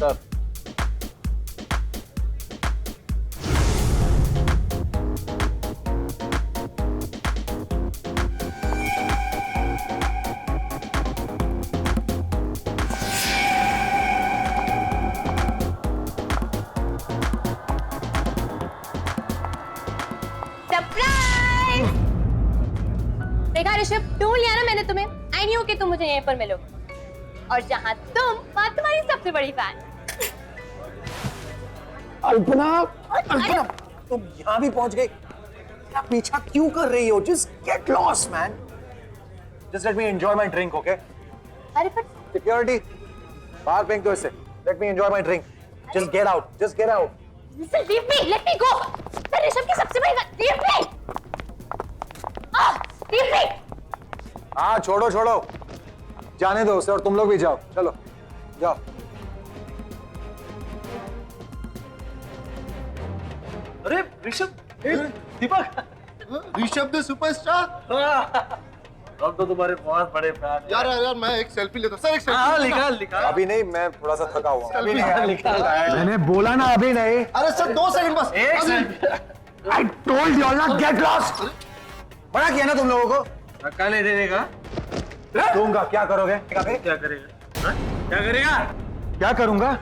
Sir surprise! देखा ऋषभ, ढूंढ लिया ना मैंने तुम्हें। आई न्यू कि तुम मुझे यहीं पर मिलोगे। और जहाँ तुम, वहाँ तुम्हारी सबसे बड़ी फैन। अल्पना, अल्पना, तुम यहाँ भी पहुंच गई। क्या पीछा क्यों कर रही हो? Just get lost, man. Just let me enjoy my drink, okay? अरे पर Security, बाहर फेंक दो इसे। Let me enjoy my drink. Just get out. Just get out. leave me, let me go. मैं ऋषभ की सबसे बड़ी fan. Leave me. Leave me. हाँ, छोड़ो छोड़ो। जाने दो उसे और तुम लोग भी जाओ। चलो, जाओ। अरे ऋषभ, दीपक, ऋषभ द सुपरस्टार। हम तो तुम्हारे बहुत बड़े फैन हैं। यार मैं एक सेल्फी लेता हूँ। सर एक हाँ, सेल्फी। निकाल। अभी नहीं, मैं थोड़ा सा थका हुआ हूँ। अभी निकाल। मैंने बोला ना अभी नहीं। अरे सर 2 सेकंड बस। एक second. I told you all not get lost. बड़ा किया ना तुम लोगों को। धक्का ले देने का। दूंगा, क्या करोगे? क्या करेगा? हाँ? क्या करेगा? क्या करूंगा?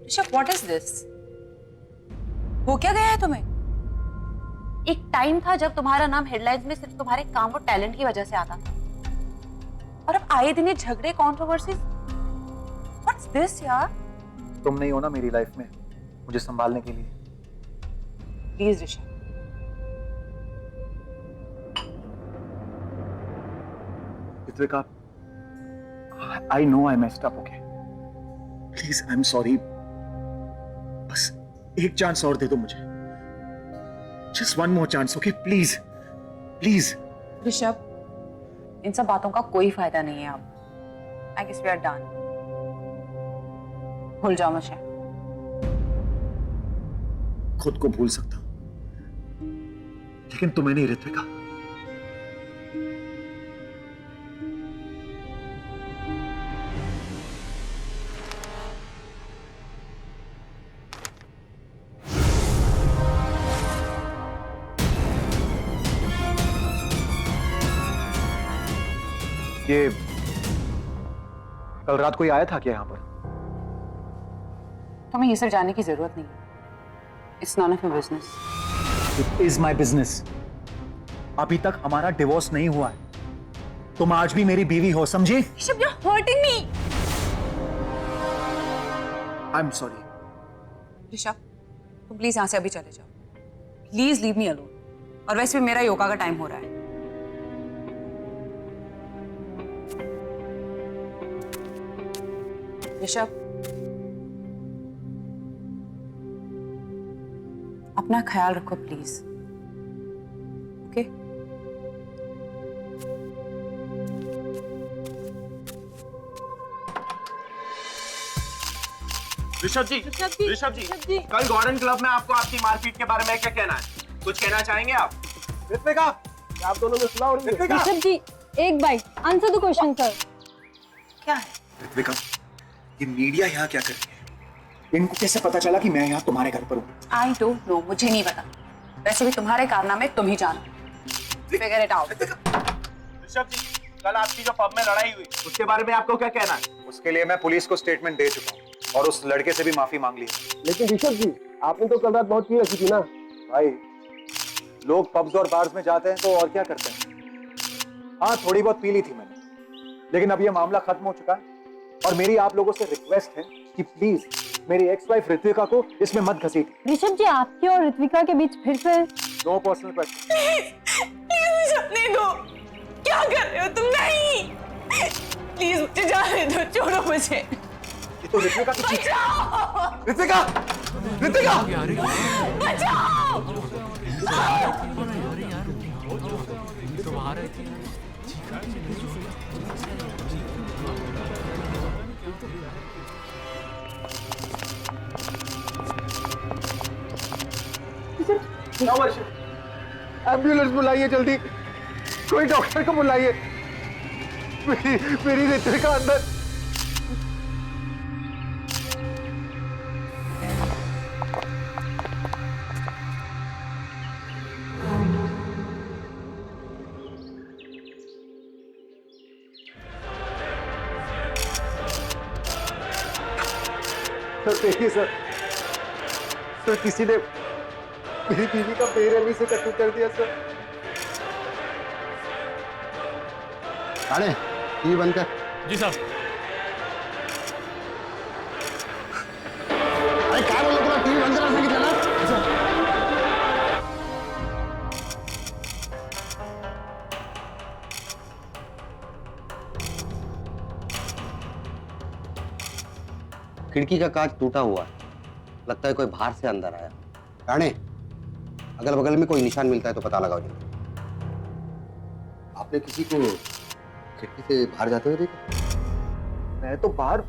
Rishabh, what is this? हो क्या गया है तुम्हें? एक टाइम था जब तुम्हारा नाम हेडलाइंस में सिर्फ तुम्हारे काम और टैलेंट की वजह से आता था, और अब आए दिन ये झगड़े, कंट्रोवर्सीज। व्हाट्स दिस यार? तुम नहीं हो ना मेरी लाइफ में मुझे संभालने के लिए। Please Rishabh, Ritvika, I know I messed up, okay? Please, I'm sorry. बस एक चांस और दे दो मुझे। Just one more chance, okay? Please, please. Rishabh, इन सब बातों का कोई फायदा नहीं है अब। I guess we are done. भूल जाओ मुझे। खुद को भूल सकता हूं, लेकिन तुम्हें नहीं, ऋत्विका। ये कल रात कोई आया था क्या यहां पर? तुम्हें ये सब जानने की जरूरत नहीं है। It's none of your business. It is my business. अभी तक हमारा डिवोर्स नहीं हुआ है। तुम आज भी मेरी बीवी हो, समझी? Rishabh, you are hurting me. I am sorry. Rishabh, तुम प्लीज यहां से अभी चले जाओ। Please leave me alone. और वैसे भी मेरा योगा का टाइम हो रहा है। ऋषभ, अपना ख्याल रखो प्लीज। ओके? ऋषभ जी, कल गॉर्डन क्लब में आपको आपकी मारपीट के बारे में क्या कहना है? कुछ कहना चाहेंगे आप? ऋत्विका, आप दोनों में सुलह हो रही है। ऋत्विका, ऋषभ जी, एक byte answer the question sir. क्या है? ऋत्विका, ये मीडिया यहाँ क्या कर रही है? इनको कैसे पता चला कि मैं यहाँ तुम्हारे घर पर हूँ? आई डोंट नो, मुझे नहीं पता। वैसे भी तुम्हारे कारनामे तुम ही जानो। Figure it out. Rishabh ji, कल आपकी जो पब में लड़ाई हुई उसके बारे में आपको क्या कहना है? उसके लिए मैं पुलिस को स्टेटमेंट दे चुका हूँ और उस लड़के से भी माफी मांग ली। लेकिन ऋषभ जी, आपने तो कल रात बहुत पी रखी थी ना। भाई, लोग पब्स और बार्स में जाते हैं तो और क्या करते हैं। हाँ, थोड़ी बहुत पी ली थी मैंने, लेकिन अब ये मामला खत्म हो चुका है और मेरी आप लोगों से रिक्वेस्ट है कि प्लीज मेरी एक्स वाइफ ऋत्विका को इसमें मत घसीटिए। ऋषभ जी, आपके और ऋत्विका के बीच फिर से नो पर्सनल क्वेश्चन। प्लीज मुझे अपने दो। क्या कर रहे हो तुम? नहीं, प्लीज मुझे जाने दो, छोड़ो मुझे। ये तो ऋतिका की चीख। बचाओ, ऋतिका, ऋतिका, बचाओ। एम्बुलेंस बुलाइए जल्दी, कोई डॉक्टर को बुलाइए। मेरी ऋतिका अंदर। सर देखिए सर, किसी ने मेरी बीवी का बेरहमी से कत्ल कर दिया सर। राणे टीवी बंद कर। जी साहब। अरे काय बोललो तुला, टीवी बंद करायला सांगितलं ना। खिड़की का कांच टूटा हुआ है, लगता है कोई बाहर से अंदर आया। राणे, अगल बगल में कोई निशान मिलता है तो पता लगाओ जल्दी। आपने किसी को खिड़की से बाहर जाते हुए देखा? मैं तो बाहर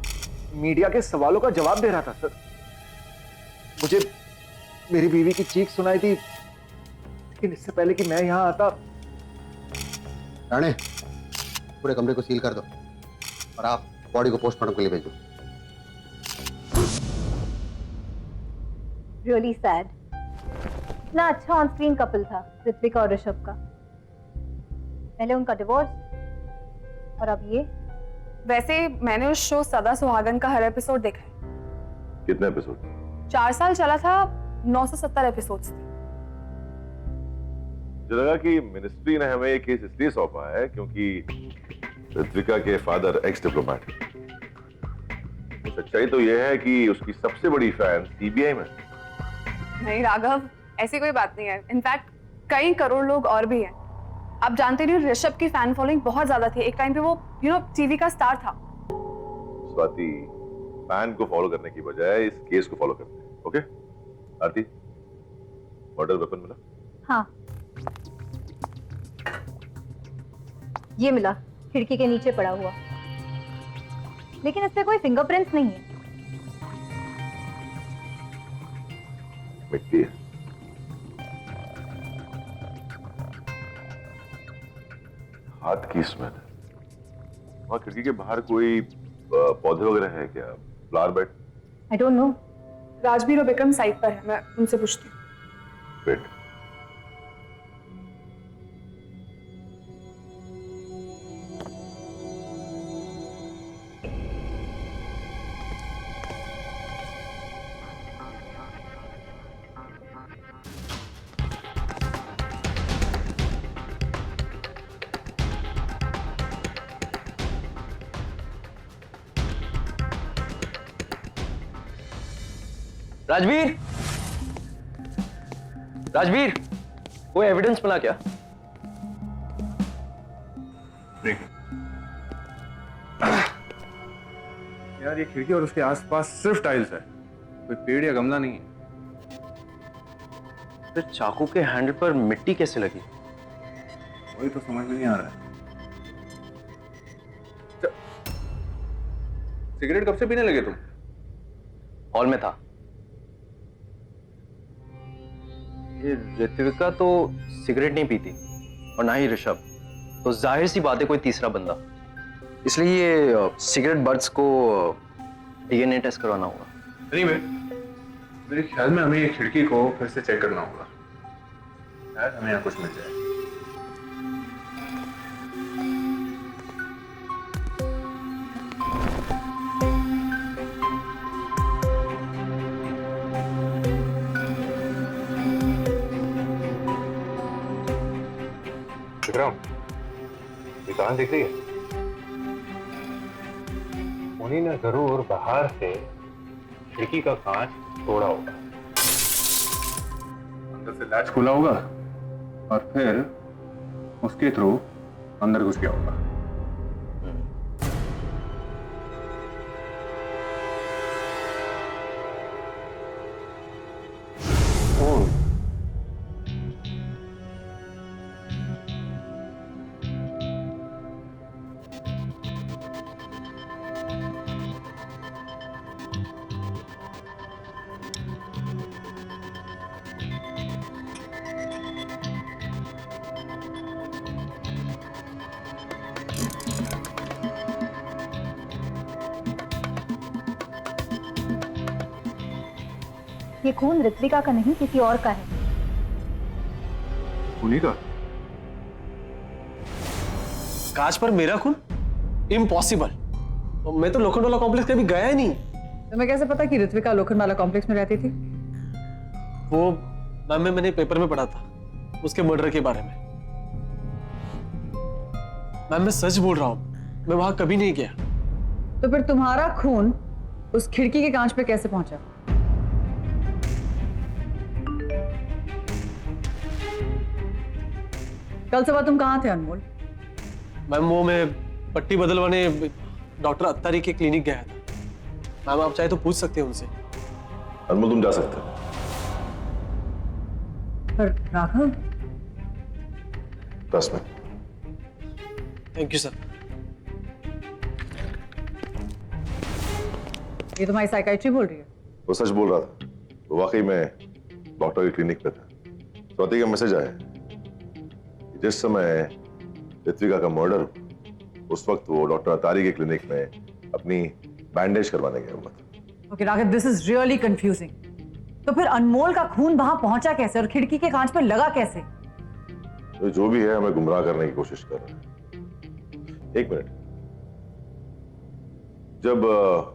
मीडिया के सवालों का जवाब दे रहा था सर। मुझे मेरी बीवी की चीख सुनाई थी, लेकिन इससे पहले कि मैं यहां आता। राणे, पूरे कमरे को सील कर दो और आप बॉडी को पोस्टमार्टम के लिए भेजो। Really sad. इतना अच्छा ऑन स्क्रीन कपल था ऋत्विका और ऋषभ का, पहले उनका डिवोर्स और अब ये। वैसे मैंने उस शो सदा सुहागन का हर एपिसोड देखा है। कितने एपिसोड? 4 साल चला था, 970 एपिसोड्स थे। मुझे लगा कि मिनिस्ट्री ने हमें ये केस इसलिए सौंपा है क्योंकि ऋत्विका के फादर एक्स डिप्लोमेट। सच्चाई तो यह है कि उसकी सबसे बड़ी फैन सीबीआई में। नहीं राघव, ऐसी कोई बात नहीं है। इनफैक्ट कई करोड़ लोग और भी हैं। आप जानते नहीं, ऋषभ की फैन फॉलोइंग बहुत ज्यादा थी। एक टाइम पे वो टीवी का स्टार था। स्वाति, फैन को फॉलो करने की बजाय इस केस को फॉलो करते हैं। ओके आरती, मर्डर वेपन मिला? हाँ, ये मिला, खिड़की के नीचे पड़ा हुआ, लेकिन इस पे कोई फिंगरप्रिंट्स नहीं है। मिट्टी है। हाथ की स्मेल है। वहां खिड़की के बाहर कोई पौधे वगैरह है क्या? Flower bed? I don't know. Rajveer और विक्रम साइड पर है, मैं उनसे पूछती हूँ। वेट, राजवीर, राजवीर, कोई एविडेंस मिला क्या? यार ये खिड़की और उसके आसपास सिर्फ टाइल्स है, कोई पेड़ या गमला नहीं है। फिर चाकू के हैंडल पर मिट्टी कैसे लगी? वही तो समझ में नहीं आ रहा है। सिगरेट कब से पीने लगे तुम? हॉल में था। ये ऋत्विका तो सिगरेट नहीं पीती और ना ही ऋषभ, तो जाहिर सी बात है कोई तीसरा बंदा। इसलिए ये सिगरेट बर्ड्स को डीएनए टेस्ट करवाना होगा। नहीं, मेरे ख्याल में हमें ये खिड़की को फिर से चेक करना होगा, शायद हमें यहाँ कुछ मिल जाए। विक्रम, ये कहां दिख रही है? उन्हीं ने जरूर बाहर से खिड़की का कांच तोड़ा होगा, अंदर से लैच खुला होगा और फिर उसके थ्रू अंदर घुस गया होगा। ये खून ऋत्विका का नहीं किसी और का है। उन्हीं का? कांच पर मेरा खून? इम्पॉसिबल। मैं तो लोखंडवाला कॉम्प्लेक्स कभी गया ही नहीं। तुम्हें कैसे पता कि ऋत्विका लोखंडवाला कॉम्प्लेक्स में रहती थी? वो मैम मैंने पेपर में पढ़ा था उसके मर्डर के बारे में। मैम मैं सच बोल रहा हूँ, मैं वहां कभी नहीं गया। तो फिर तुम्हारा खून उस खिड़की के कांच पे कैसे पहुंचा? कल सुबह तुम कहाँ थे अनमोल? मैम वो मैं पट्टी बदलवाने डॉक्टर अत्तारी के क्लिनिक गया था। मैम आप चाहे तो पूछ सकते हैं उनसे। अनमोल तुम जा सकते हो। पर राघव, ट्रस्ट में। Thank you sir. ये तुम्हारी साइकाइट्री बोल रही है? वो सच बोल रहा था, वो वाकई में डॉक्टर के क्लिनिक पे था। स्वाति का मैसेज आया कि जिस समय ऋत्विका का मर्डर उस वक्त वो डॉक्टर अतारी के क्लिनिक में अपनी बैंडेज करवाने गया हुआ था। Okay Raghav, this is really confusing. तो फिर अनमोल का खून वहां पहुंचा कैसे और खिड़की के कांच पर लगा कैसे? तो जो भी है हमें गुमराह करने की कोशिश कर रहा है। एक मिनट, जब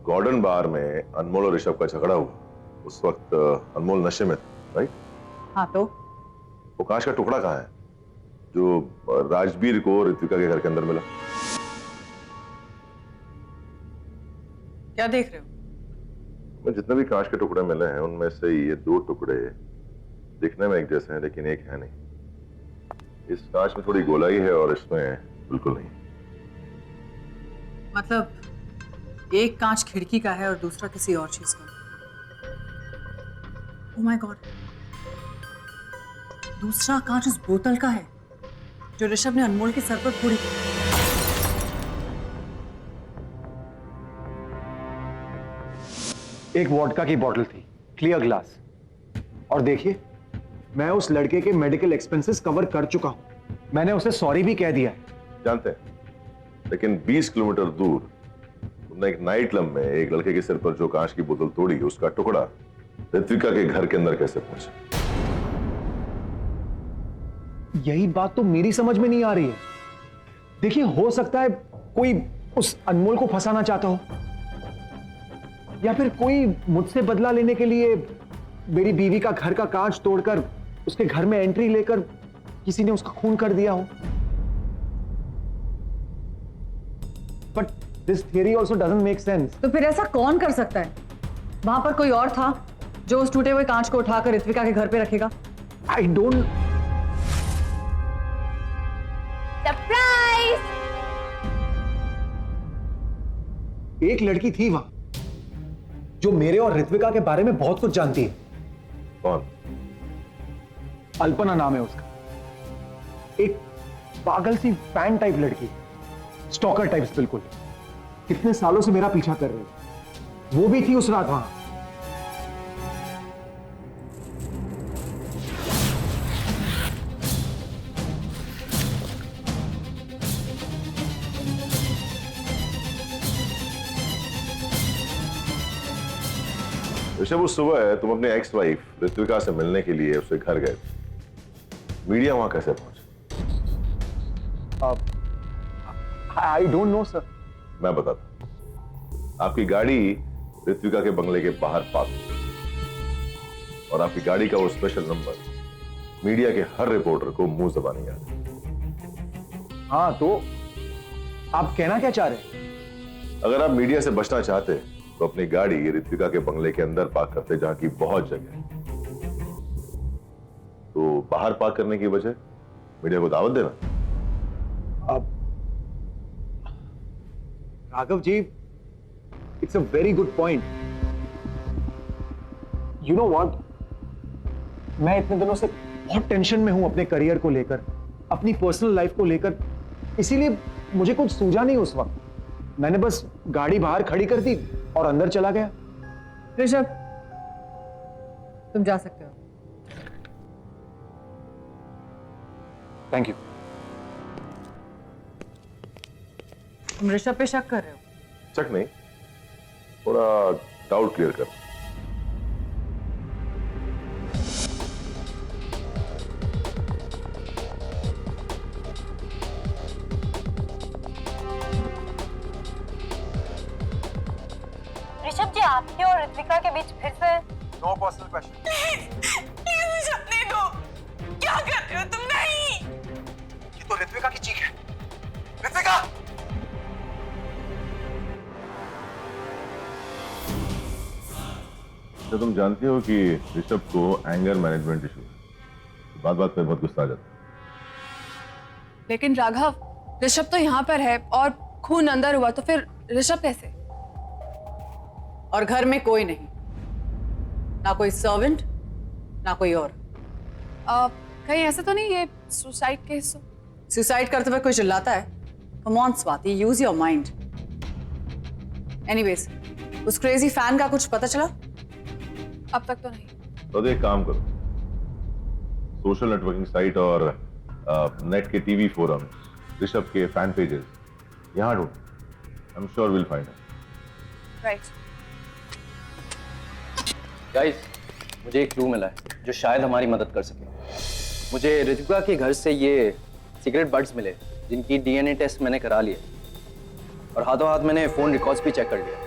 गॉर्डन बार में अनमोल और ऋषभ का झगड़ा हुआ उस वक्त अनमोल नशे में था, राइट? हाँ तो वो कांच का टुकड़ा कहाँ है जो राजवीर को ऋत्विका के घर के अंदर मिला? क्या देख रहे हो? मैं जितने भी कांच के टुकड़े मिले हैं उनमें से ये 2 टुकड़े दिखने में एक जैसे हैं लेकिन एक है नहीं। इस कांच में थोड़ी गोलाई है और इसमें बिल्कुल नहीं। मतलब एक कांच खिड़की का है और दूसरा किसी और चीज का। ओह माय गॉड, दूसरा कांच उस बोतल का है जो ऋषभ ने अनमोल के सर पर फोड़ी थी। एक वोडका की बोतल थी, क्लियर ग्लास। और देखिए, मैं उस लड़के के मेडिकल एक्सपेंसेस कवर कर चुका हूं। मैंने उसे सॉरी भी कह दिया है। जानते हैं, लेकिन 20 किलोमीटर दूर उन्होंने एक नाइट क्लब में एक लड़के के सिर पर जो कांच की बोतल तोड़ी उसका टुकड़ा ऋत्विका के घर के अंदर कैसे पहुंचा? यही बात तो मेरी समझ में नहीं आ रही है। देखिए, हो सकता है कोई उस अनमोल को फंसाना चाहता हो, या फिर कोई मुझसे बदला लेने के लिए मेरी बीवी का घर का कांच तोड़कर उसके घर में एंट्री लेकर किसी ने उसका खून कर दिया हो। But this theory also doesn't make sense. तो फिर ऐसा कौन कर सकता है? वहां पर कोई और था जो उस टूटे हुए कांच को उठाकर ऋत्विका के घर पे रखेगा? I don't. सरप्राइज! एक लड़की थी वहां जो मेरे और ऋत्विका के बारे में बहुत कुछ जानती है। कौन? अल्पना नाम है उसका। एक पागल सी फैन टाइप लड़की, स्टॉकर टाइप्स बिल्कुल। कितने सालों से मेरा पीछा कर रही है। वो भी थी उस रात वहां। ऋषभ, उस सुबह तुम अपनी एक्स वाइफ ऋत्विका से मिलने के लिए उसके घर गए। मीडिया वहां कैसे पहुंचा? I don't know sir. मैं बताता हूं। आपकी गाड़ी ऋत्विका के बंगले के बाहर पार्क थी और आपकी गाड़ी का वो स्पेशल नंबर मीडिया के हर रिपोर्टर को मुंह जबानी याद है। हाँ, तो आप कहना क्या चाह रहे हैं? अगर आप मीडिया से बचना चाहते तो अपनी गाड़ी ऋत्विका के बंगले के अंदर पार्क करते, जहां की बहुत जगह है। तो बाहर पार्क करने की वजह मीडिया को दावत देना। अब Raghav ji, it's a very good point. You know what, मैं इतने दिनों से बहुत टेंशन में हूं अपने करियर को लेकर, अपनी पर्सनल लाइफ को लेकर। इसीलिए मुझे कुछ सूझा नहीं उस वक्त। मैंने बस गाड़ी बाहर खड़ी कर दी और अंदर चला गया। ऋषभ, तुम जा सकते हो। Thank you. तुम ऋषभ पे शक कर रहे हो? शक नहीं, थोड़ा डाउट क्लियर कर। आपके और ऋत्विका के बीच फिर से? No personal question. प्लीज मुझे अपने दो। क्या कर रहे हो तुम? नहीं। ये तो ऋत्विका की चीख है। ऋत्विका! तो तुम जानती हो कि ऋषभ को एंगर मैनेजमेंट इशू है, तो बात बात पे बहुत गुस्सा आ जाता है। लेकिन राघव, ऋषभ तो यहाँ पर है और खून अंदर हुआ, तो फिर ऋषभ कैसे? और घर में कोई नहीं, ना कोई सर्वेंट ना कोई और। कहीं ऐसा तो नहीं ये सुसाइड केस? सुसाइड करते हुए कोई चिल्लाता है? Come on Swati, use your mind. Anyways, उस क्रेजी फैन का कुछ पता चला? अब तक तो नहीं। तो एक काम करो, सोशल नेटवर्किंग साइट और नेट के टीवी फोरम, ऋषभ के फैन पेजेस, यहाँ ढूंढो। I am sure will find it. Right. Guys, मुझे एक क्लू मिला है जो शायद हमारी मदद कर सके। मुझे ऋतिका के घर से ये सिगरेट बड्स मिले जिनकी डीएनए टेस्ट मैंने करा लिया और हाथों हाथ मैंने फोन रिकॉर्ड्स भी चेक कर लिया।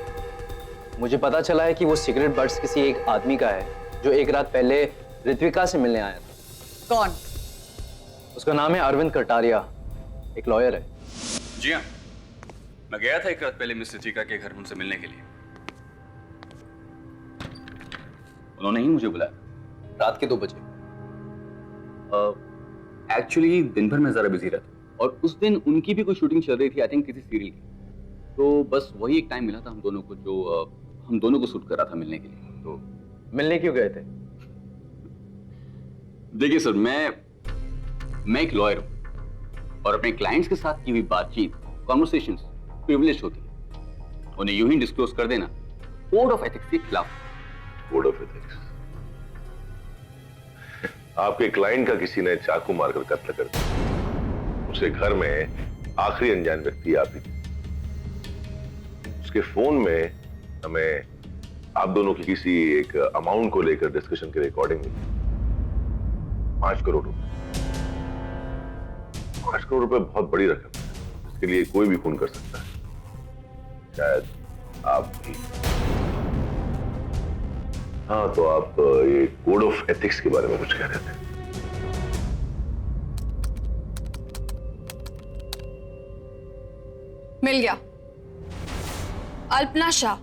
मुझे पता चला है कि वो सिगरेट बड्स किसी एक आदमी का है जो एक रात पहले ऋत्विका से मिलने आया था। कौन? उसका नाम है अरविंद कटारिया, एक लॉयर है। जी हाँ, मैं गया था एक रात पहले मिस ऋतिका के घर उनसे मिलने के लिए। उन्होंने ही मुझे बुलाया रात के 2 बजे। एक्चुअली दिन भर मैं जरा बिजी रहता और उस दिन उनकी भी कोई शूटिंग चल रही थी, आई थिंक किसी सीरियल की। तो बस वही एक टाइम मिला था हम दोनों को जो हम दोनों को सूट कर रहा था मिलने के लिए। तो मिलने क्यों गए थे? देखिए सर, मैं एक लॉयर हूं और अपने क्लाइंट्स के साथ की हुई बातचीत, कॉन्वर्सेशंस प्रिविलेज होती है। उन्हें यूं ही डिस्क्लोज कर देना कोड ऑफ एथिक्स के खिलाफ। Code of ethics? आपके क्लाइंट का किसी ने चाकू मारकर कत्ल कर दिया। उसके घर में आखिरी अनजान व्यक्ति आप ही थे। उसके फोन में हमें आप दोनों की किसी एक अमाउंट को लेकर डिस्कशन की रिकॉर्डिंग मिली। 5 करोड़ रुपए। 5 करोड़ रुपए बहुत बड़ी रकम है, इसके लिए कोई भी खून कर सकता है, शायद आप भी। हाँ, तो आप ये कोड ऑफ एथिक्स के बारे में कुछ कह रहे थे। मिल गया। अल्पना शाह,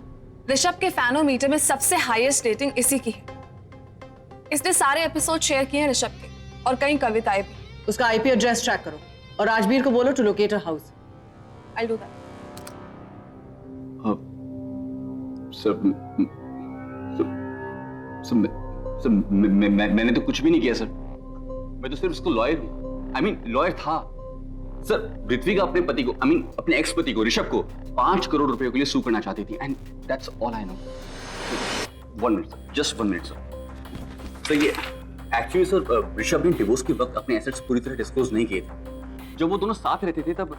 ऋषभ के फैनोमीटर में सबसे हाईएस्ट रेटिंग इसी की है। इसने सारे एपिसोड शेयर किए हैं ऋषभ के और कई कविताएं भी। उसका आईपी एड्रेस ट्रैक करो और राजवीर को बोलो to locate her house. I do that. Sir, मैंने तो कुछ भी नहीं किया सर। मैं तो सिर्फ उसको लॉयर हूँ। आई मीन लॉयर था सर। ऋत्विका अपने पति को, आई मीन अपने एक्स पति को, ऋषभ को 5 करोड़ रुपए के लिए सू करना चाहती थी, and that's all I know. 1 minute sir, just 1 minute sir. तो ये एक्चुअली सर, ऋषभ ने डिवोर्स के वक्त अपने एसेट्स पूरी तरह डिस्क्लोज नहीं किए थे। जब वो दोनों साथ रहते थे तब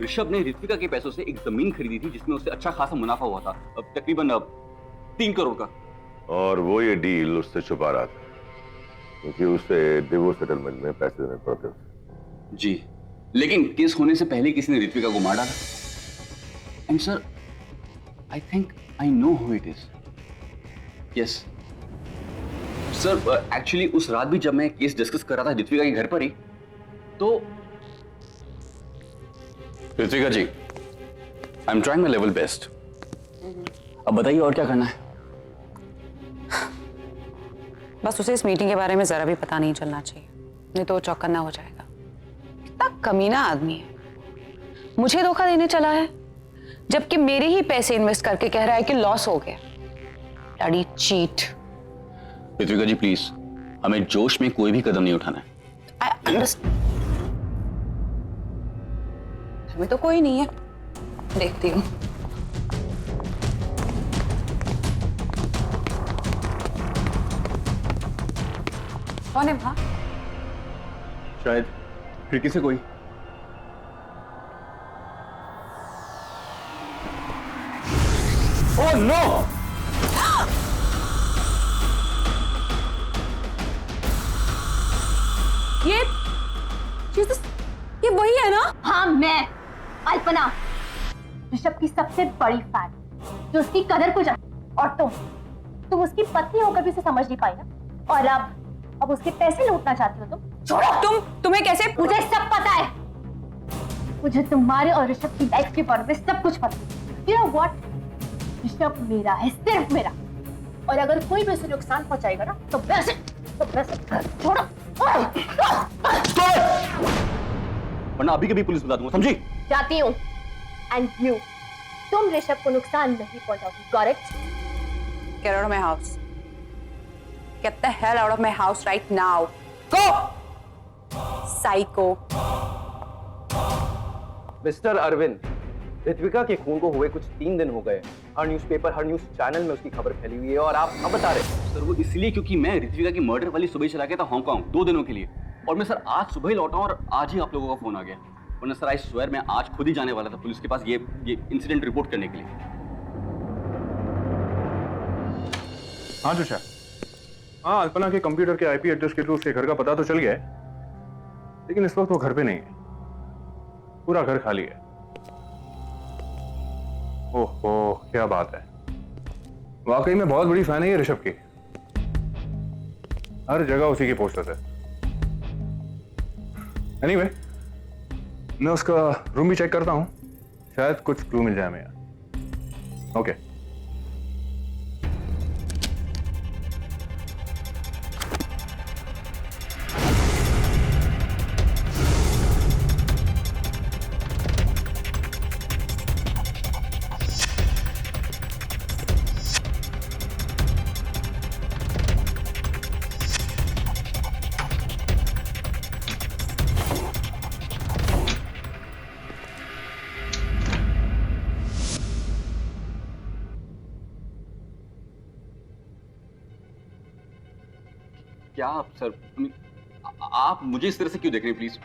ऋषभ ने ऋत्विका के पैसों से एक जमीन खरीदी थी जिसमें उसे अच्छा खासा मुनाफा हुआ था, तकरीबन 3 करोड़ का। और वो ये डील उससे छुपा रहा था क्योंकि उसे डिवोर्स सेटलमेंट में पैसे देने पड़ते थे। जी, लेकिन केस होने से पहले किसी ने ऋत्विका को मार डाला। And sir, I think I know who it is. Yes sir, actually उस रात भी जब मैं केस डिस्कस कर रहा था ऋत्विका के घर पर ही, तो Ritvika ji, I am trying my level best. अब बताइए और क्या करना है? बस उसे इस मीटिंग के बारे में जरा भी पता नहीं चलना चाहिए, नहीं तो वो चौकन्ना हो जाएगा। कितना कमीना आदमी है, मुझे धोखा देने चला है जबकि मेरे ही पैसे इन्वेस्ट करके कह रहा है कि लॉस हो गया। Bloody cheat. Ritvika ji please, हमें जोश में कोई भी कदम नहीं उठाना है। I understand. हमें तो कोई नहीं है, देखती हूँ। कौन है वहां? शायद खिड़की से कोई। Oh no! ये वही है ना? हाँ, मैं अल्पना, ऋषभ की सबसे बड़ी फैन, जो उसकी कदर को जानती। और तुम उसकी पत्नी होकर भी उसे समझ नहीं पाई ना, और अब उसके पैसे लूटना चाहती हो तुम। छोड़ो। तुम्हें कैसे? मुझे सब पता है, मुझे तुम्हारे और ऋषभ की लाइफ के बारे में सब कुछ पता है। You know what? ऋषभ मेरा है, सिर्फ मेरा, और अगर कोई भी उसे नुकसान पहुंचाएगा ना तो वैसे छोड़ो। वरना अभी कभी पुलिस बुला दूंगा, समझी? जाती हूँ। एंड यू, तुम ऋषभ को नुकसान नहीं पहुंचाओगी, correct? Get out of my house. Get the hell out of my house right now. Go! Psycho. Mister Arvind, Ritvika के खून को हुए कुछ 3 दिन हो गए। हर न्यूज़पेपर, हर न्यूज़ चैनल में उसकी खबर फैली हुई है और आप अब बता रहे हैं। सर वो इसलिए क्योंकि मैं ऋत्विका की मर्डर वाली सुबह चला गया था हांगकांग 2 दिनों के लिए, और मैं सर आज सुबह ही लौटा हूं और आज ही आप लोगों का फोन आ गया। वरना सर आई स्वेयर मैं आज खुद ही जाने वाला था पुलिस के पास ये इंसिडेंट रिपोर्ट करने के लिए। हाँ जोशा, हाँ अल्पना के कंप्यूटर के आईपी एड्रेस के थ्रू उसके घर का पता तो चल गया है, लेकिन इस वक्त वो घर पे नहीं है, पूरा घर खाली है। ओहो क्या बात है, वाकई में बहुत बड़ी फैन है ये ऋषभ की, हर जगह उसी की पोस्टर्स है। एनीवे, मैं उसका रूम भी चेक करता हूं, शायद कुछ क्लू मिल जाए हमें यार। ओके क्या आप सर, आप मुझे इस तरह से क्यों देख रहे हैं प्लीज?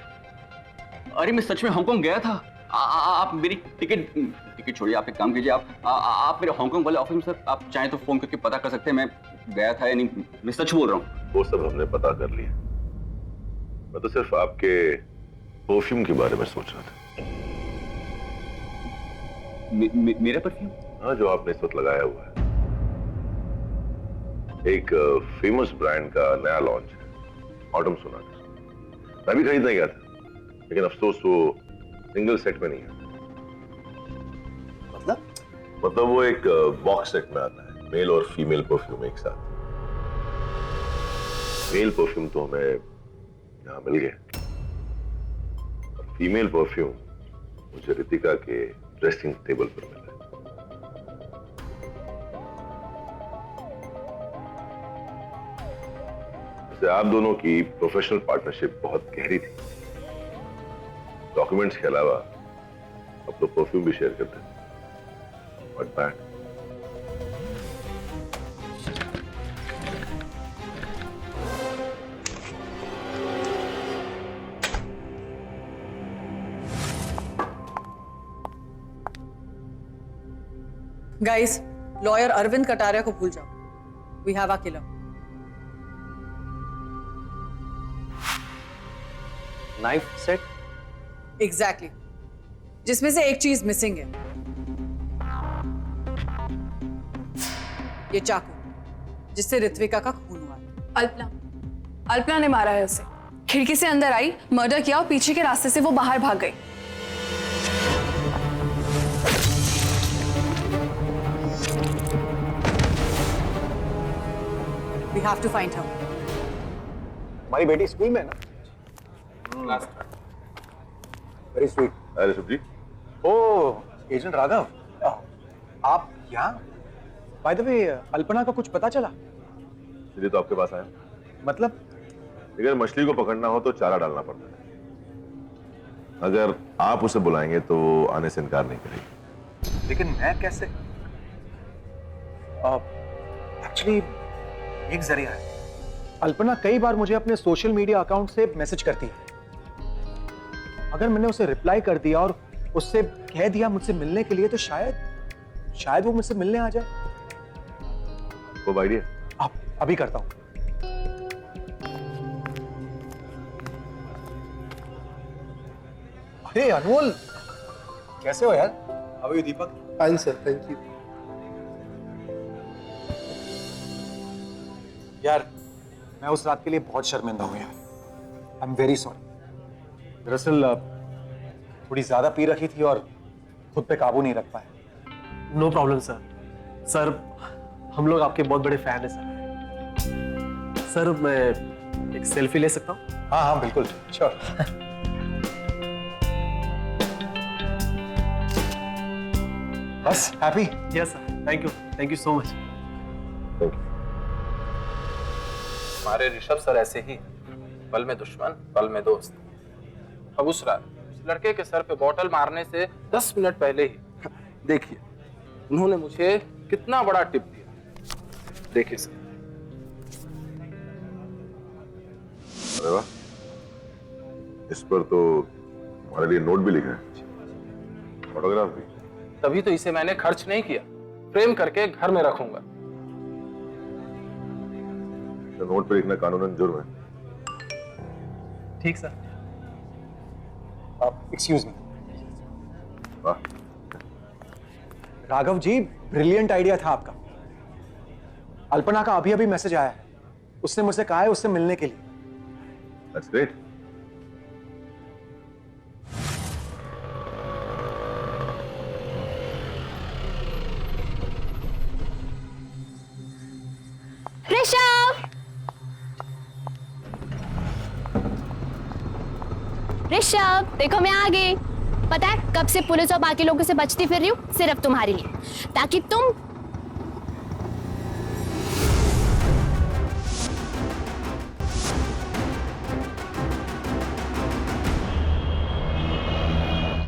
अरे मैं सच में हांगकांग गया था। आप मेरी टिकट छोड़िए, आप एक काम कीजिए, आप मेरे हांगकांग वाले ऑफिस में सर आप चाहें तो फोन करके पता कर सकते हैं मैं गया था या नहीं। मैं सच बोल रहा हूँ। वो सब हमने पता कर लिया, मैं तो सिर्फ आपके परफ्यूम के बारे में सोच रहा था। मेरा परफ्यूम? हाँ, जो आपने इस वक्त लगाया हुआ है, एक फेमस ब्रांड का नया लॉन्च है, ऑटम सोनाटा। मैं भी खरीदने गया था, लेकिन अफसोस वो सिंगल सेट में नहीं है। मतलब वो एक बॉक्स सेट में आता है, मेल और फीमेल परफ्यूम एक साथ। मेल परफ्यूम तो हमें यहाँ मिल गया, फीमेल परफ्यूम मुझे रितिका के ड्रेसिंग टेबल पर मिला। आप दोनों की प्रोफेशनल पार्टनरशिप बहुत गहरी थी। डॉक्यूमेंट्स के अलावा अब तो परफ्यूम भी शेयर करते हैं। Not bad. Guys, lawyer Arvind Kataria को भूल जाओ। We have a killer. Knife set? Exactly, जिसमें से एक चीज मिसिंग है, ये चाकू जिससे ऋत्विका का खून हुआ है। अल्पना ने मारा है उसे। खिड़की से अंदर आई, मर्डर किया और पीछे के रास्ते से वो बाहर भाग गई। We have to find her. हमारी बेटी स्कूल में है ना? Very sweet. Rishabh ji, oh agent Raghav, आप यहाँ? बाय द वे, अल्पना का कुछ पता चला? इसलिए तो आपके पास आया। मतलब? अगर मछली को पकड़ना हो तो चारा डालना पड़ता है। अगर आप उसे बुलाएंगे तो वो आने से इनकार नहीं करेगी। लेकिन मैं कैसे? एक्चुअली एक जरिया है। अल्पना कई बार मुझे अपने सोशल मीडिया अकाउंट से मैसेज करती है। अगर मैंने उसे रिप्लाई कर दिया और उससे कह दिया मुझसे मिलने के लिए, तो शायद वो मुझसे मिलने आ जाए। वो आइडिया आप अभी करता हूं। अरे अनमोल, कैसे हो यार? How are you Deepak? Fine sir, thank you. यार मैं उस रात के लिए बहुत शर्मिंदा हूं यार। I am very sorry. दरअसल थोड़ी ज्यादा पी रखी थी और खुद पे काबू नहीं रख पाया। No problem sir. सर हम लोग आपके बहुत बड़े फैन हैं सर। सर मैं एक सेल्फी ले सकता हूँ? हाँ हाँ बिल्कुल, श्योर। बस happy? Yes sir, thank you so much. हमारे ऋषभ सर ऐसे ही हैं। पल में दुश्मन, पल में दोस्त। अब उस रात उस लड़के के सर पे बॉटल मारने से 10 मिनट पहले ही देखिए उन्होंने मुझे कितना बड़ा टिप दिया। देखिए सर। अरे वाह, इस पर तो हमारे लिए नोट भी लिखा है, फोटोग्राफ भी। तभी तो इसे मैंने खर्च नहीं किया, फ्रेम करके घर में रखूंगा। तो नोट पे लिखना कानूनन जुर्म है। ठीक सर। Excuse me. वाह, राघव जी, ब्रिलियंट आइडिया था आपका। अल्पना का अभी अभी मैसेज आया है, उसने मुझसे कहा है उससे मिलने के लिए। That's great. ऋषभ, ऋषभ देखो मैं आ गई। पता है कब से पुलिस और बाकी लोगों से बचती फिर रही हूँ, सिर्फ तुम्हारे लिए, ताकि तुम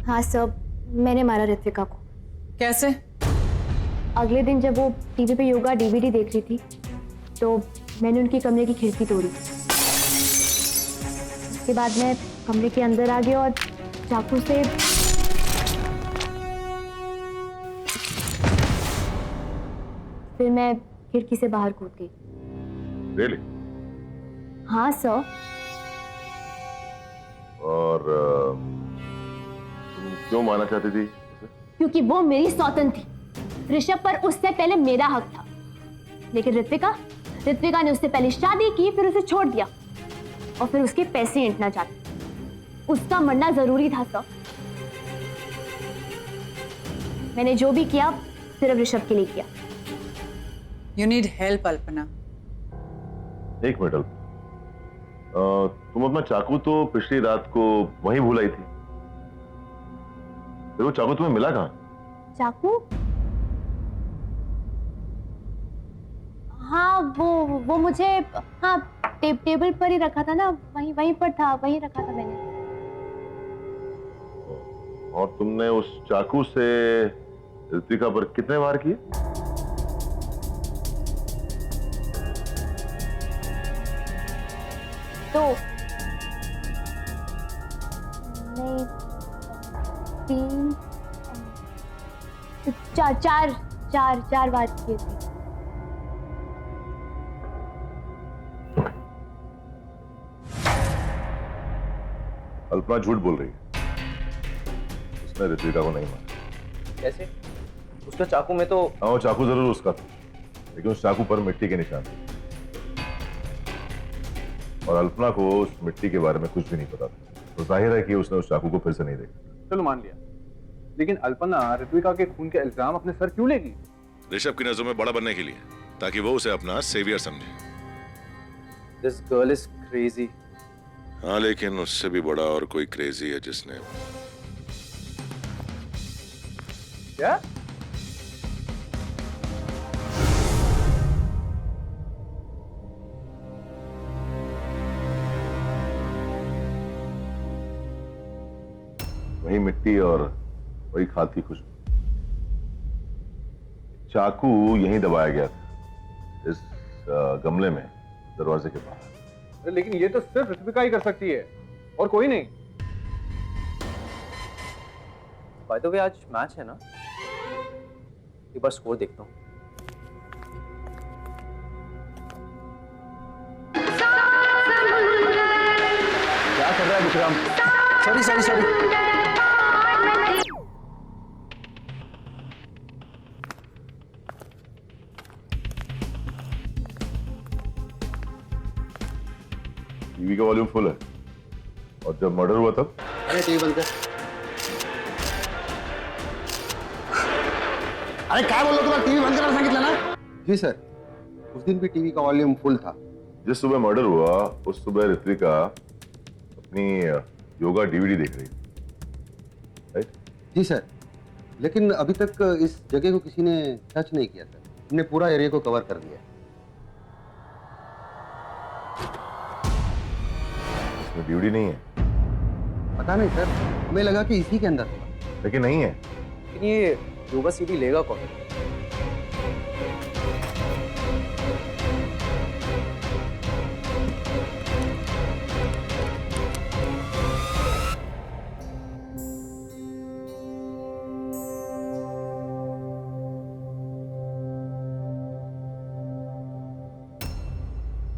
हाँ सब, मैंने मारा ऋत्विका को। कैसे? अगले दिन जब वो टीवी पे योगा डीवीडी देख रही थी तो मैंने उनकी कमरे की खिड़की तोड़ी। उसके बाद मैं कमरे के अंदर आ गई और चाकू से फिर मैं खिड़की से बाहर कूद गई। रियली? हाँ सर। और तुम क्यों मारना चाहती थी उसे? क्योंकि वो मेरी सौतन थी। ऋषभ पर उससे पहले मेरा हक था, लेकिन ऋत्विका ने उससे पहले शादी की, फिर उसे छोड़ दिया और फिर उसके पैसे ऐंठना चाहती। उसका मरना जरूरी था सर। मैंने जो भी किया सिर्फ ऋषभ के लिए किया। You need help, Alpana. एक मिनट अल्पना, तुम अपना चाकू तो पिछली रात को वहीं भूल आई थी, फिर वो चाकू तुम्हें मिला कहाँ? चाकू? हाँ वो मुझे, हाँ टेबल पर ही रखा था ना, वहीं पर था, वहीं रखा था मैंने। और तुमने उस चाकू से ऋत्विका पर कितने वार किए? दो नहीं, तीन, चार बार किए थे। अल्पना झूठ बोल रही है, उसने ऋत्विका को नहीं मारा। कैसे? उसका चाकू में तो हाँ, वो चाकू जरूर उसका था, लेकिन उस चाकू पर मिट्टी के निशान थे और अल्पना को उस मिट्टी के बारे में कुछ भी नहीं पता था, तो जाहिर है कि उसने उस चाकू को फिर से नहीं देखा। चलो मान लिया, लेकिन अल्पना ऋत्विका के खून के इल्जाम अपने सर क्यों लेगी? ऋषभ की नजरों में बड़ा बनने के लिए, ताकि वो उसे अपना सेवियर समझे। This girl is crazy. हाँ, लेकिन उससे भी बड़ा और कोई क्रेजी है जिसने क्या? वही मिट्टी और वही खाद की खुशबू। चाकू यहीं दबाया गया था, इस गमले में दरवाजे के बाहर। लेकिन ये तो सिर्फ ऋत्विका ही कर सकती है और कोई नहीं। बाय द वे आज मैच है ना, एक बार स्कोर देखता हूँ। क्या कर रहा है विक्रम? सॉरी। टीवी का वॉल्यूम फुल है, और जब मर्डर हुआ तब? अरे टीवी बंद कर। अरे क्या बोल रहे हो, तुम्हारा टीवी बंद करना सांगितलं ना? जी सर, उस दिन भी टीवी का वॉल्यूम फुल था। जिस सुबह मर्डर हुआ उस सुबह ऋत्विका अपनी योगा डीवीडी देख रही थी, राइट? जी सर, लेकिन अभी तक इस जगह को किसी ने टच नहीं किया सर। हमने पूरा एरिया को कवर कर दिया। इसमें डीवीडी नहीं है। पता नहीं सर, हमें लगा कि इसी के अंदर होगा, लेकिन नहीं है। लेकिन ये योगा सीडी लेगा कौन?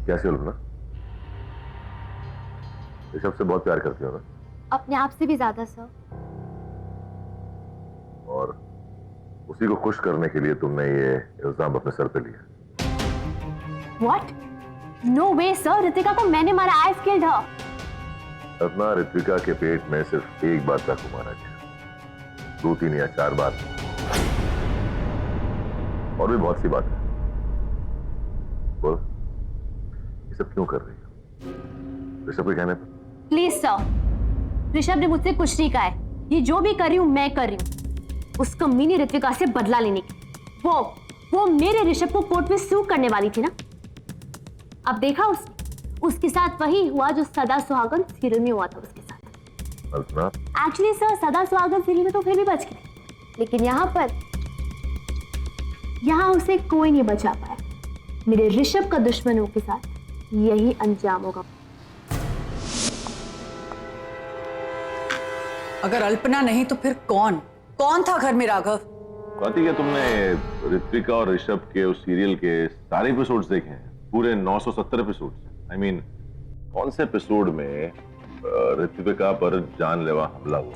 कैसे हो ना? ऋषभ से बहुत प्यार करती हो ना? अपने आप से भी ज्यादा सर। और उसी को खुश करने के लिए तुमने ये इल्जाम अपने सर पे लिया। What? No way sir, Ritika को मैंने मारा। I killed her. Ratna, Ritvika के पेट में सिर्फ एक बार चाकू मारा गया, 2, 3 या 4 बार और भी बहुत सी बात है। बोल, ये सब क्यों कर रही हो ऋषभ के कहने पर? प्लीज सर, ऋषभ ने मुझसे कुछ नहीं कहा है। ये जो भी कर रही हूं मैं कर रही हूं उसको मिनी ऋत्विका से बदला लेने की। वो मेरे ऋषभ को कोर्ट में सू करने वाली थी ना। अब देखा उसके साथ वही हुआ जो सदा सुहागन सीरियल में हुआ था उसके साथ। एक्चुअली सर, सदा सुहागन सीरियल में तो फिर भी बच गई, लेकिन यहाँ उसे कोई नहीं बचा पाया। मेरे ऋषभ का दुश्मनों के साथ यही अंजाम होगा। अगर अल्पना नहीं तो फिर कौन था घर में राघव? स्वाति, क्या तुमने ऋत्विका और ऋषभ के उस सीरियल के सारे एपिसोड्स देखे हैं? पूरे 970 एपिसोड्स। आई मीन, कौन से एपिसोड में ऋत्विका पर जानलेवा हमला हुआ?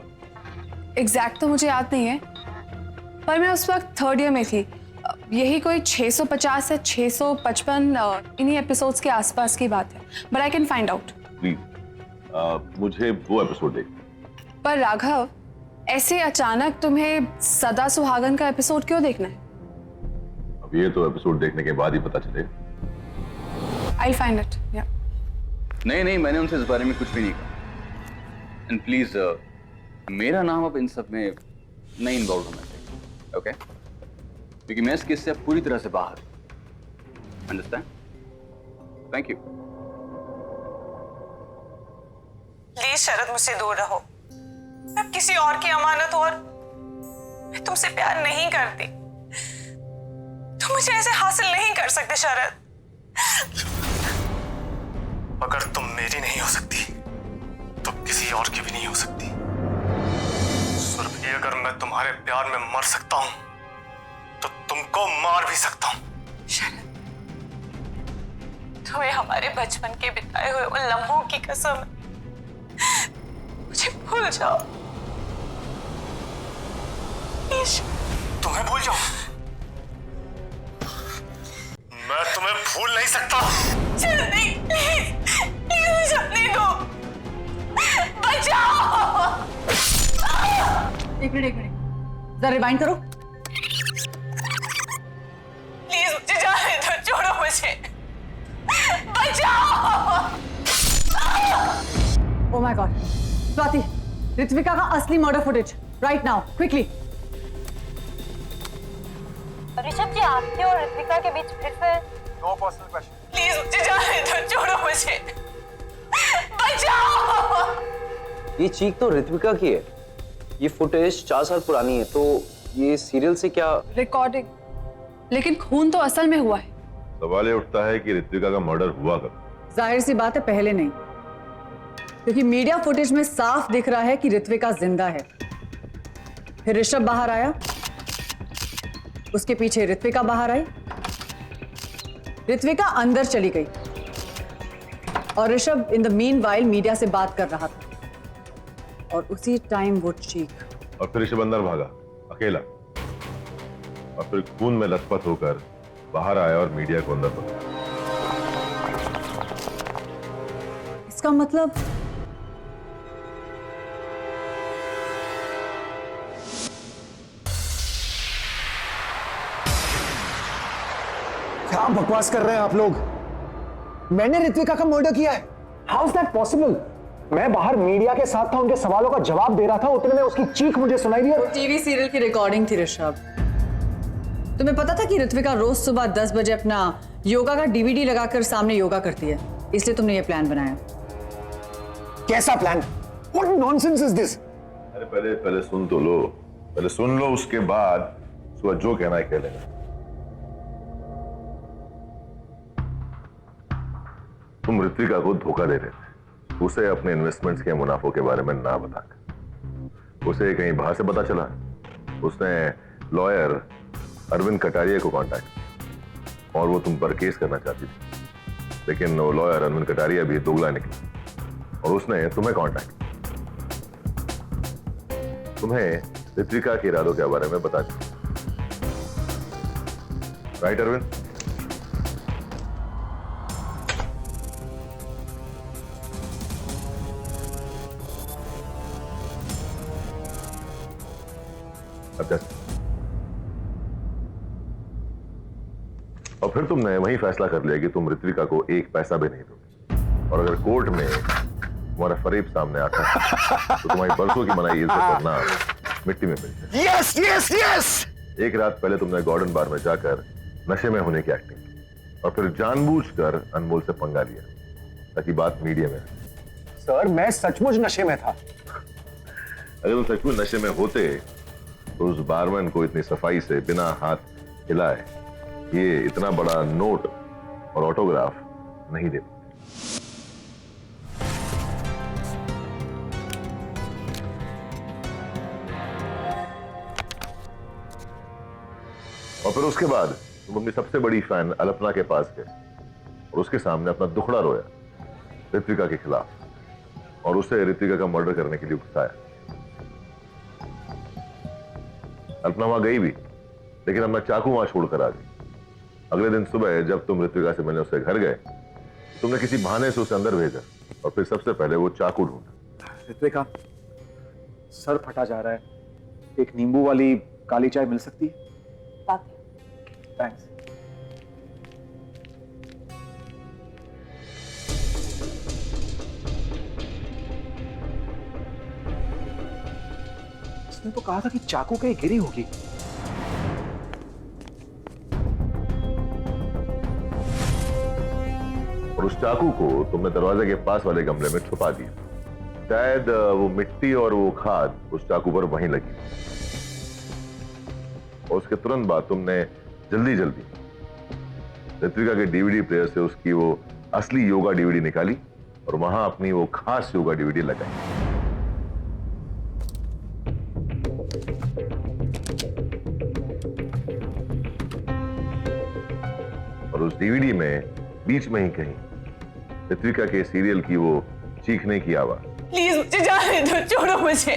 एग्जैक्ट तो मुझे याद नहीं है, पर मैं उस वक्त 3rd ईयर में थी। यही कोई 650 से 655 इन्हीं एपिसोड्स के आसपास की बात है, but I can find out. Please मुझे वो एपिसोड देखना। पर राघव, ऐसे अचानक तुम्हें सदा सुहागन का एपिसोड क्यों देखना है? अब ये तो एपिसोड देखने के बाद ही पता चलेगा। I'll find it. Yeah. नहीं, मैंने उनसे इस बारे में कुछ भी नहीं कहा। एंड प्लीज मेरा नाम अब इन सब में नहीं इन्वॉल्व होना चाहिए, ओके? क्योंकि मैं इस केस से अब पूरी तरह से बाहर। अंडरस्टैंड? Thank you. प्लीज शरद, मुझसे दूर रहो। मैं किसी और की अमानत हूं और मैं तुमसे प्यार नहीं करती। तुम मुझे ऐसे हासिल नहीं कर सकते शरद। अगर तुम मेरी नहीं हो सकती तो किसी और की भी नहीं हो सकती। सुरभि, अगर मैं तुम्हारे प्यार में मर सकता हूं तो तुमको मार भी सकता हूं। शरद, तुम्हें हमारे बचपन के बिताए हुए उन लम्हों की कसम, मुझे भूल जाओ। तुम्हें भूल जाओ? मैं तुम्हें भूल नहीं सकता। जल्दी, प्लीज मुझे अपने दो। बचाओ। एक मिनट, जरा रिवाइंड करो। प्लीज मुझे जाने दो, छोड़ो मुझे। बचाओ। Oh my God, Swati, Ritvika का असली murder footage right now, quickly. Rishabh ji, आपके और ऋत्विका के बीच फिर से नो पर्सनल क्वेश्चन। प्लीज मुझे जाने दो, छोड़ो मुझे। बचाओ। ये चीख तो ऋत्विका की है। ये फुटेज 4 साल पुरानी है, तो ये सीरियल से क्या? रिकॉर्डिंग, लेकिन खून तो असल में हुआ है। सवाल ये उठता है कि ऋत्विका का मर्डर हुआ कब? जाहिर सी बात है, पहले नहीं, क्योंकि मीडिया फुटेज में साफ दिख रहा है कि ऋत्विका जिंदा है। फिर ऋषभ बाहर आया, उसके पीछे ऋत्विका बाहर आई, ऋत्विका अंदर चली गई और Rishabh in the meanwhile media से बात कर रहा था और उसी टाइम वो चीख। और फिर ऋषभ अंदर भागा अकेला और फिर खून में लथपथ होकर बाहर आया और मीडिया को अंदर पकड़ा। इसका मतलब क्या बकवास कर रहे हैं आप लोग? मैंने ऋत्विका का मर्डर किया है। How is that possible? मैं बाहर मीडिया के साथ था, उनके सवालों का जवाब दे रहा था, उतने में उसकी चीख मुझे सुनाई दी। टीवी सीरियल की रिकॉर्डिंग थी ऋषभ। तुम्हें पता था कि ऋत्विका रोज सुबह 10 बजे अपना योगा का डीवीडी लगाकर सामने योगा करती है, इसलिए तुमने ये प्लान बनाया। कैसा plan? What nonsense is this? अरे पहले सुन तो लो, पहले सुन लो, उसके बाद सुबह जो कहना है कह लेना। तुम ऋत्विका को धोखा दे रहे थे, उसे अपने इन्वेस्टमेंट्स के मुनाफों के बारे में ना बताकर। उसे कहीं बाहर से पता चला, उसने लॉयर अरविंद कटारिया को कांटेक्ट किया और वो तुम पर केस करना चाहती थी, लेकिन वो लॉयर अरविंद कटारिया भी दोगला निकला और उसने तुम्हें कांटेक्ट किया। तुम्हें ऋत्विका के इरादों के बारे में बता दिया। राइट अरविंद? और फिर तुमने वही फैसला कर लिया कि तुम ऋत्विका को एक पैसा भी नहीं दोगे, और अगर कोर्ट में तुम्हारा फरीब सामने आता है तो तुम्हारी बरसों की मनाई इज्जत करना मिट्टी में मिल जाए। Yes yes yes! एक रात पहले तुमने गॉर्डन बार में जाकर नशे में होने की एक्टिंग की और फिर जानबूझकर अनमोल से पंगा लिया ताकि बात मीडिया में। सर, मैं सचमुच नशे में था। अगर तुम सचमुच नशे में होते तो उस बारमैन को इतनी सफाई से बिना हाथ हिलाए ये इतना बड़ा नोट और ऑटोग्राफ नहीं दे पाते। और फिर उसके बाद तुम अपनी सबसे बड़ी फैन अल्पना के पास गए और उसके सामने अपना दुखड़ा रोया ऋत्विका के खिलाफ और उसे ऋत्विका का मर्डर करने के लिए उकसाया। अल्पना वहां गई भी, लेकिन अपना चाकू वहां छोड़कर आ गई। अगले दिन सुबह जब तुम ऋत्विका से मिलने उसके घर गए, तुमने किसी बहाने से उसे अंदर भेजा और फिर सबसे पहले वो चाकू ढूंढा। ऋत्विका, सर फटा जा रहा है, एक नींबू वाली काली चाय मिल सकती है? थैंक्स। उसने तो कहा था कि चाकू कहीं गिरी होगी। और उस चाकू को तुमने दरवाजे के पास वाले गमले में छुपा दिया। शायद वो मिट्टी और वो खाद उस चाकू पर वहीं लगी और उसके तुरंत बाद तुमने जल्दी ऋत्विका के डीवीडी प्लेयर से उसकी वो असली योगा डीवीडी निकाली और वहां अपनी वो खास योगा डीवीडी लगाई। और उस डीवीडी में बीच में ही कहीं ऋत्विका के सीरियल की वो चीखने की आवाज। प्लीज मुझे जाने दो, छोड़ो मुझे,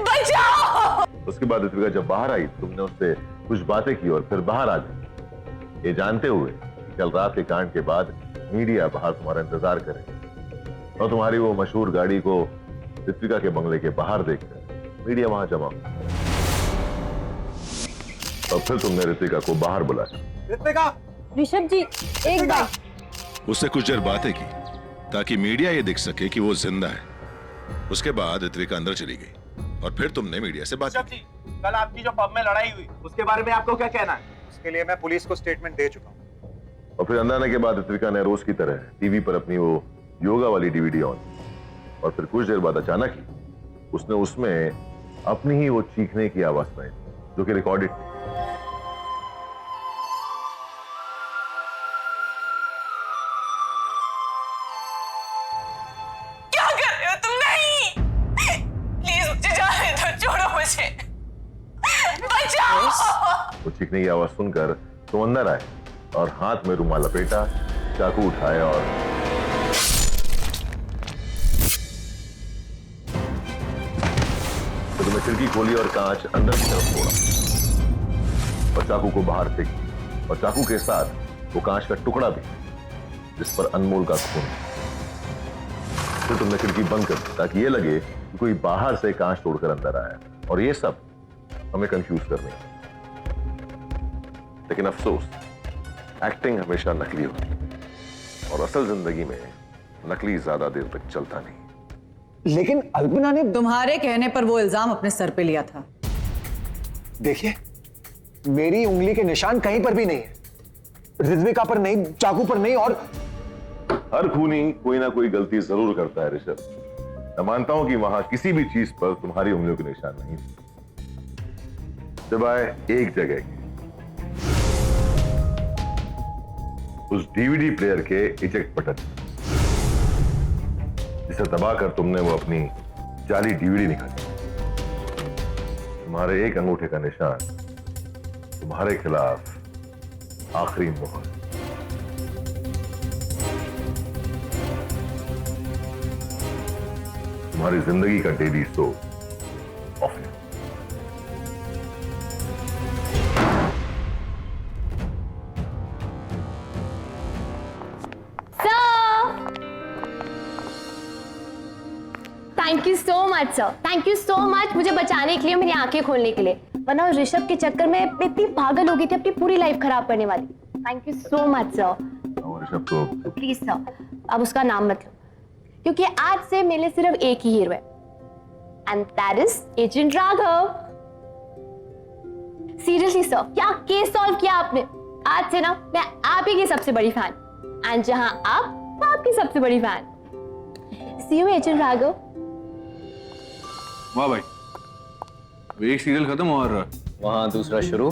बचाओ। उसके बाद ऋत्विका जब बाहर आई, तुमने उससे कुछ बातें की और फिर बाहर आ गई, ये जानते हुए कि कल रात के कांड के बाद मीडिया बाहर तुम्हारा इंतजार करेगी और तुम्हारी वो मशहूर गाड़ी को ऋत्विका के बंगले के बाहर देखकर मीडिया वहां जमा। और फिर तुमने ऋत्विका को बाहर बुलाया। ऋत्विका! ऋषभ जी, एक बार उससे कुछ देर बातें की ताकि मीडिया ये दिख सके कि वो जिंदा है। उसके बाद ऋत्विका अंदर चली गई और फिर तुमने मीडिया से बात की। कल आपकी जो पब में लड़ाई हुई उसके बारे में आपको क्या कहना है? उसके लिए मैं पुलिस को स्टेटमेंट दे चुका हूं। और फिर अंदर आने के बाद ऋत्विका ने रोज की तरह टीवी पर अपनी वो योगा वाली डीवीडी ऑन और फिर कुछ देर बाद अचानक ही उसने उसमें अपनी ही वो चीखने की आवाज सुनाई जो कि रिकॉर्डेड थी। क्या कर रहे हो तुम? नहीं, प्लीज मुझे जाने दो, छोड़ो मुझे, बचाओ। वो चीखने की आवाज सुनकर तुम अंदर आए और हाथ में रुमाल लपेटा, चाकू उठाया और तो तुम्हें खिड़की खोली और कांच अंदर की तरफ छोड़ा और चाकू को बाहर फेंक दिया और चाकू के साथ वो कांच का टुकड़ा भी जिस पर अनमोल का खून। फिर तुमने खिड़की बंद कर दी ताकि ये लगे कि कोई बाहर से कांच तोड़कर अंदर आया, और ये सब हमें कंफ्यूज करने। लेकिन अफसोस, एक्टिंग हमेशा नकली होती है और असल जिंदगी में नकली ज्यादा देर तक चलता नहीं। लेकिन अल्पना ने तुम्हारे कहने पर वो इल्जाम अपने सर पे लिया था। देखिए, मेरी उंगली के निशान कहीं पर भी नहीं है, रित्विका पर नहीं, चाकू पर नहीं, और हर खूनी कोई ना कोई गलती जरूर करता है ऋषभ। मैं मानता हूं कि वहां किसी भी चीज पर तुम्हारी उंगलियों के निशान नहीं थे, सिवाय एक जगह के, उस डीवीडी प्लेयर के इजेक्ट बटन, जिसे दबाकर तुमने वो अपनी जाली डीवीडी निकाली। तुम्हारे एक अंगूठे का निशान तुम्हारे खिलाफ आखिरी मोहर। तुम्हारी जिंदगी का daily soap of. Thank you so much sir, thank you so much मुझे बचाने के लिए, मेरी आंखें खोलने के लिए, वरना ऋषभ के चक्कर में इतनी पागल हो गई थी, अपनी पूरी लाइफ खराब करने वाली। Thank you so much sir. Rishabh को प्लीज सर, अब उसका नाम मत लो, क्योंकि आज से मेरे लिए सिर्फ एक ही हीरो है, and that is agent Raghav. Seriously sir, क्या केस सॉल्व किया आपने। आज से ना मैं आप ही की सबसे बड़ी फैन, एंड जहां आप आपकी सबसे बड़ी fan. See you agent Raghav. वाह भाई, एक सीरियल खत्म और वहां दूसरा शुरू।